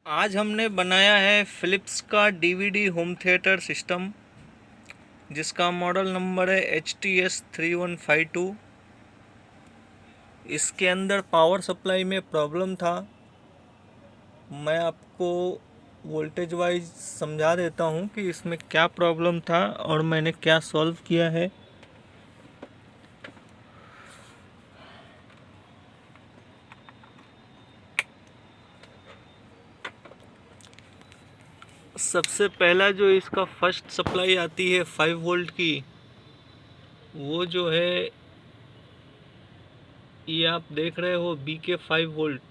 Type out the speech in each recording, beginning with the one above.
आज हमने बनाया है फ़िलिप्स का डीवीडी होम थिएटर सिस्टम, जिसका मॉडल नंबर है HTS3152। इसके अंदर पावर सप्लाई में प्रॉब्लम था। मैं आपको वोल्टेज वाइज समझा देता हूँ कि इसमें क्या प्रॉब्लम था और मैंने क्या सॉल्व किया है। सबसे पहला जो इसका फर्स्ट सप्लाई आती है 5 वोल्ट की, वो जो है ये आप देख रहे हो BK 5 वोल्ट।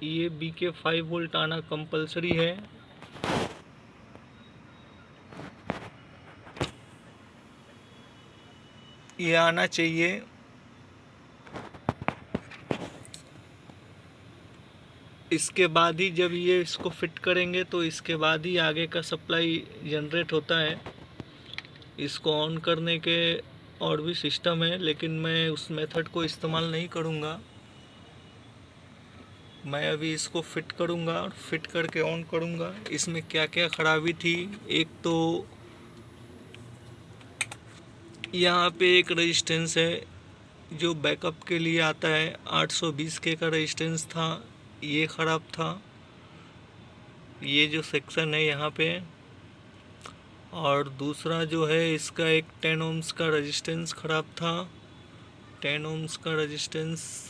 ये BK 5 वोल्ट आना कंपलसरी है। ये आना चाहिए। इसके बाद ही जब ये इसको फिट करेंगे तो इसके बाद ही आगे का सप्लाई जनरेट होता है। इसको ऑन करने के और भी सिस्टम है, लेकिन मैं उस मेथड को इस्तेमाल नहीं करूँगा। मैं अभी इसको फिट करूँगा और फिट करके ऑन करूँगा। इसमें क्या क्या ख़राबी थी, एक तो यहाँ पे एक रेजिस्टेंस है जो बैकअप के लिए आता है, 820K का रेजिस्टेंस था, ये ख़राब था। ये जो सेक्शन है यहाँ पे। और दूसरा जो है इसका एक 10 ओम्स का रेजिस्टेंस ख़राब था। 10 ओम्स का रेजिस्टेंस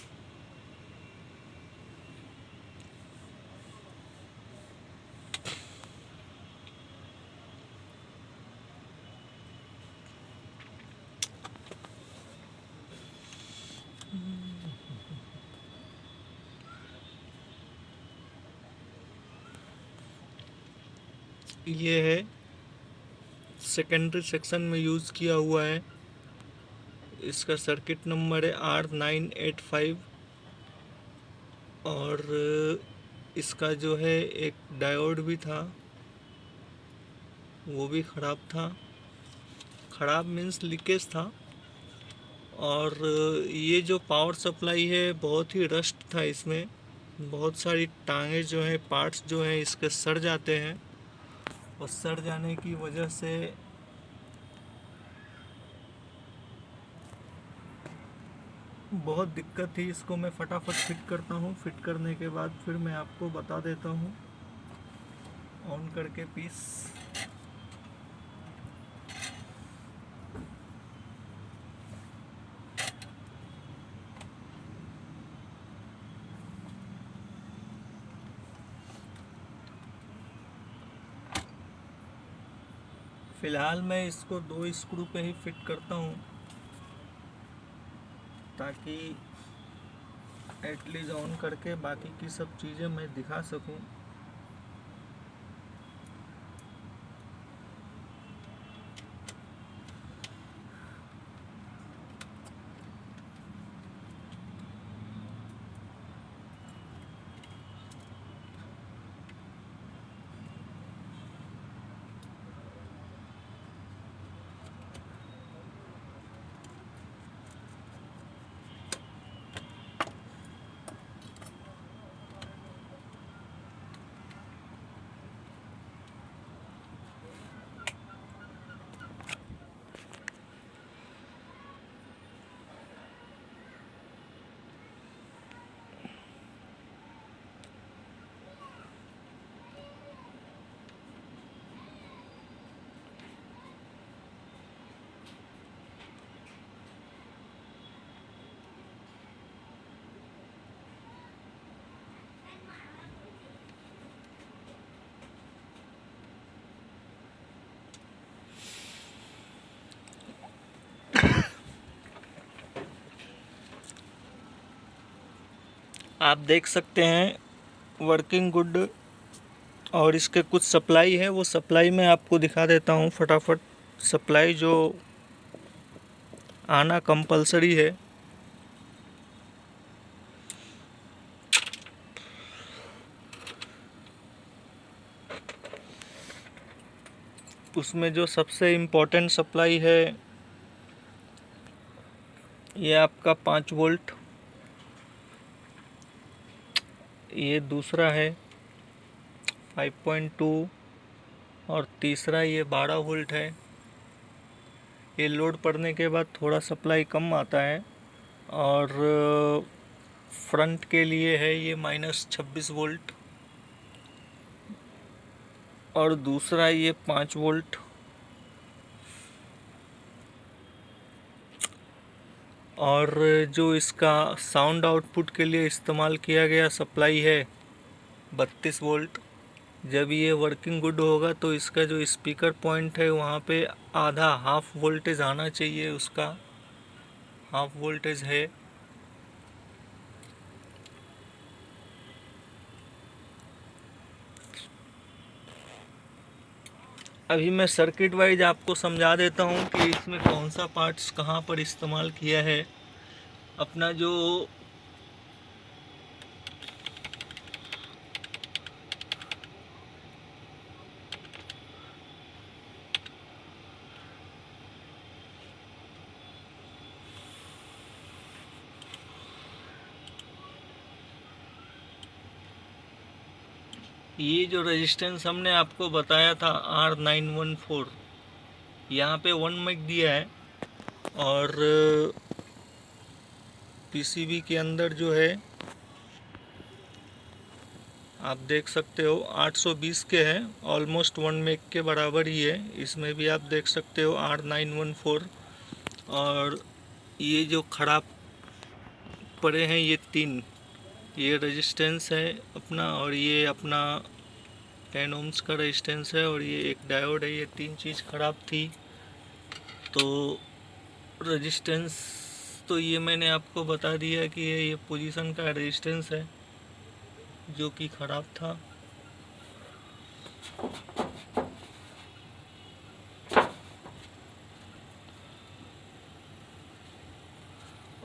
ये है, सेकेंडरी सेक्शन में यूज़ किया हुआ है। इसका सर्किट नंबर है R985। और इसका जो है एक डायोड भी था, वो भी ख़राब था। ख़राब मीन्स लीकेज था। और ये जो पावर सप्लाई है बहुत ही रस्ट था इसमें। बहुत सारी टांगे जो हैं, पार्ट्स जो हैं इसके सड़ जाते हैं, और सड़ जाने की वजह से बहुत दिक्कत थी। इसको मैं फटाफट फिट करता हूँ। फिट करने के बाद फिर मैं आपको बता देता हूँ ऑन करके पीस। फ़िलहाल मैं इसको 2 स्क्रू पे ही फिट करता हूँ, ताकि एटलीस्ट ऑन करके बाकी की सब चीज़ें मैं दिखा सकूँ। आप देख सकते हैं वर्किंग गुड। और इसके कुछ सप्लाई है, वो सप्लाई मैं आपको दिखा देता हूँ फटाफट। सप्लाई जो आना कंपलसरी है, उसमें जो सबसे इम्पोर्टेंट सप्लाई है ये आपका 5 वोल्ट। ये दूसरा है 5.2 और तीसरा ये 12 वोल्ट है। ये लोड पड़ने के बाद थोड़ा सप्लाई कम आता है। और फ्रंट के लिए है ये -26 वोल्ट और दूसरा ये 5 वोल्ट। और जो इसका साउंड आउटपुट के लिए इस्तेमाल किया गया सप्लाई है 32 वोल्ट। जब ये वर्किंग गुड होगा तो इसका जो स्पीकर पॉइंट है वहाँ पे आधा हाफ वोल्टेज आना चाहिए, उसका हाफ वोल्टेज है। अभी मैं सर्किट वाइज आपको समझा देता हूँ कि इसमें कौन सा पार्ट्स कहाँ पर इस्तेमाल किया है। अपना जो ये जो रेजिस्टेंस हमने आपको बताया था R914, यहाँ पे 1 मेग दिया है। और पीसीबी के अंदर जो है आप देख सकते हो 820 के हैं, ऑलमोस्ट 1 मेग के बराबर ही है। इसमें भी आप देख सकते हो R914। और ये जो खराब पड़े हैं ये 3, ये रेजिस्टेंस है अपना, और ये अपना 10 ओम्स का रेजिस्टेंस है, और ये एक डायोड है। ये 3 चीज़ ख़राब थी। तो रेजिस्टेंस तो ये मैंने आपको बता दिया कि ये पोजीशन का रेजिस्टेंस है जो कि ख़राब था।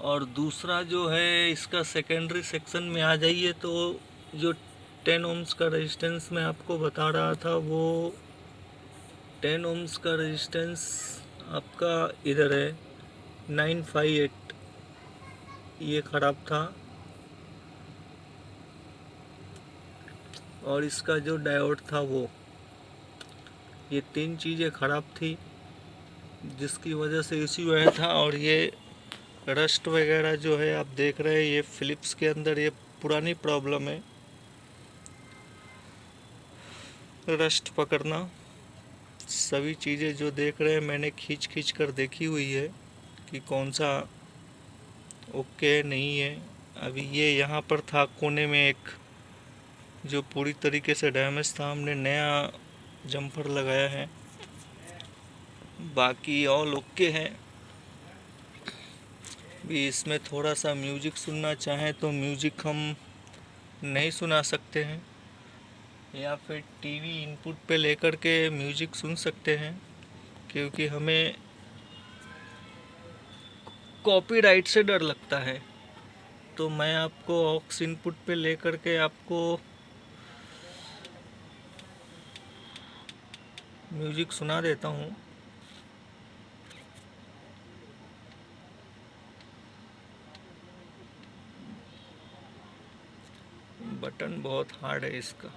और दूसरा जो है इसका सेकेंडरी सेक्शन में आ जाइए तो जो 10 ओम्स का रेजिस्टेंस मैं आपको बता रहा था वो 10 ओम्स का रेजिस्टेंस आपका इधर है 958, ये ख़राब था। और इसका जो डायोड था वो, ये 3 चीज़ें ख़राब थी जिसकी वजह से इश्यू आया था। और ये रस्ट वगैरह जो है आप देख रहे हैं, ये फिलिप्स के अंदर ये पुरानी प्रॉब्लम है, रस्ट पकड़ना। सभी चीज़ें जो देख रहे हैं मैंने खींच कर देखी हुई है कि कौन सा ओके नहीं है। अभी ये यहाँ पर था कोने में एक जो पूरी तरीके से डैमेज था, हमने नया जंपर लगाया है, बाकी ऑल ओके है। भी इसमें थोड़ा सा म्यूजिक सुनना चाहें तो म्यूजिक हम नहीं सुना सकते हैं, या फिर टीवी इनपुट पे लेकर के म्यूजिक सुन सकते हैं, क्योंकि हमें कॉपीराइट से डर लगता है। तो मैं आपको ऑक्स इनपुट पे लेकर के आपको म्यूजिक सुना देता हूँ। बटन बहुत हार्ड है इसका।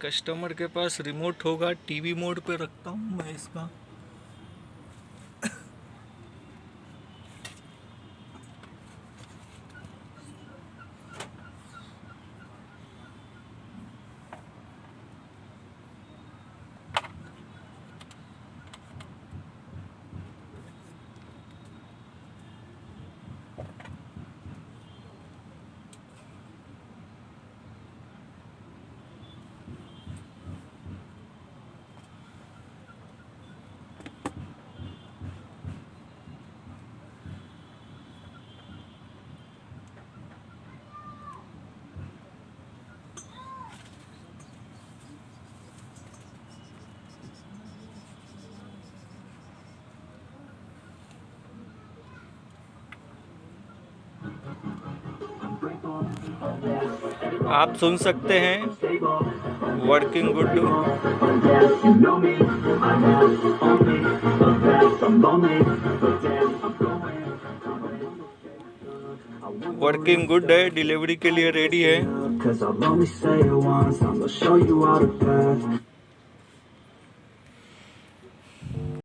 कस्टमर के पास रिमोट होगा, टीवी मोड पे रखता हूँ मैं इसका। आप सुन सकते हैं वर्किंग गुड। वर्किंग गुड है, डिलीवरी के लिए रेडी है। 'cause I'll only say it once. I'm gonna show you all the path.